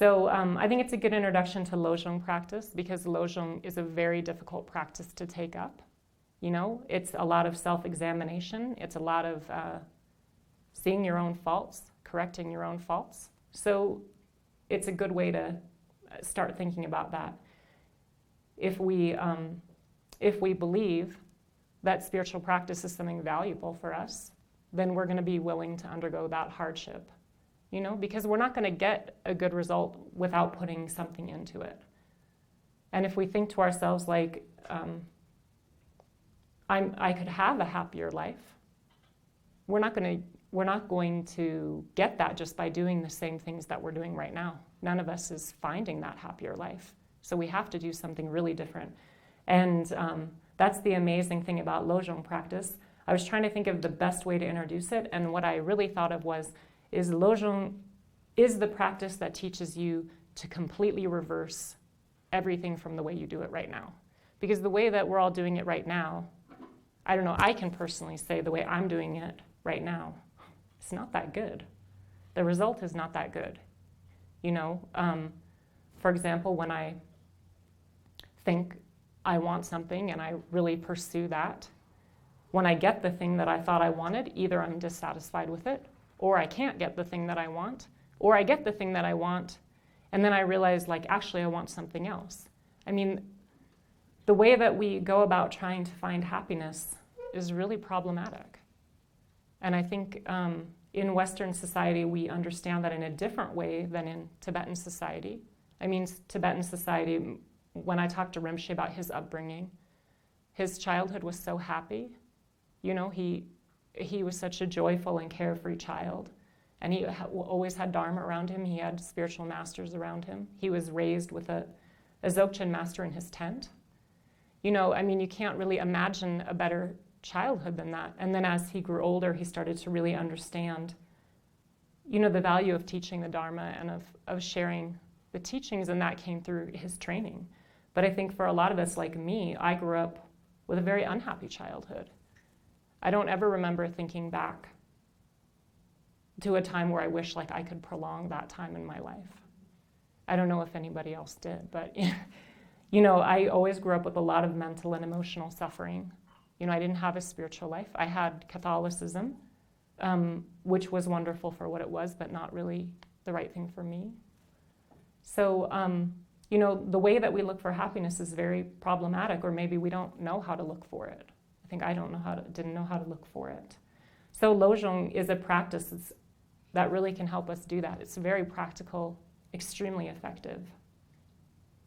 So I think it's a good introduction to Lojong practice, because Lojong is a very difficult practice to take up. It's a lot of self-examination. It's a lot of seeing your own faults, correcting your own faults. So it's a good way to start thinking about that. If we believe that spiritual practice is something valuable for us, then we're going to be willing to undergo that hardship, because we're not going to get a good result without putting something into it. And if we think to ourselves like, I could have a happier life, we're not going to get that just by doing the same things that we're doing right now. None of us is finding that happier life. So we have to do something really different. And that's the amazing thing about Lojong practice. I was trying to think of the best way to introduce it, and what I really thought of is Lojong is the practice that teaches you to completely reverse everything from the way you do it right now. Because the way that we're all doing it right now, I don't know, I can personally say the way I'm doing it right now, it's not that good. The result is not that good. For example, when I think I want something and I really pursue that, when I get the thing that I thought I wanted, either I'm dissatisfied with it, or I can't get the thing that I want, or I get the thing that I want, and then I realize, actually I want something else. I mean, the way that we go about trying to find happiness is really problematic. And I think in Western society, we understand that in a different way than in Tibetan society. I mean, Tibetan society, when I talked to Rinpoche about his upbringing, his childhood was so happy. He was such a joyful and carefree child. And he always had Dharma around him. He had spiritual masters around him. He was raised with a Dzogchen master in his tent. You can't really imagine a better childhood than that. And then as he grew older, he started to really understand, the value of teaching the Dharma and of sharing the teachings, and that came through his training. But I think for a lot of us, like me, I grew up with a very unhappy childhood. I don't ever remember thinking back to a time where I wish I could prolong that time in my life. I don't know if anybody else did, but I always grew up with a lot of mental and emotional suffering. I didn't have a spiritual life. I had Catholicism, which was wonderful for what it was, but not really the right thing for me. So, the way that we look for happiness is very problematic, or maybe we don't know how to look for it. I think I didn't know how to look for it. So Lojong is a practice that really can help us do that. It's very practical, extremely effective.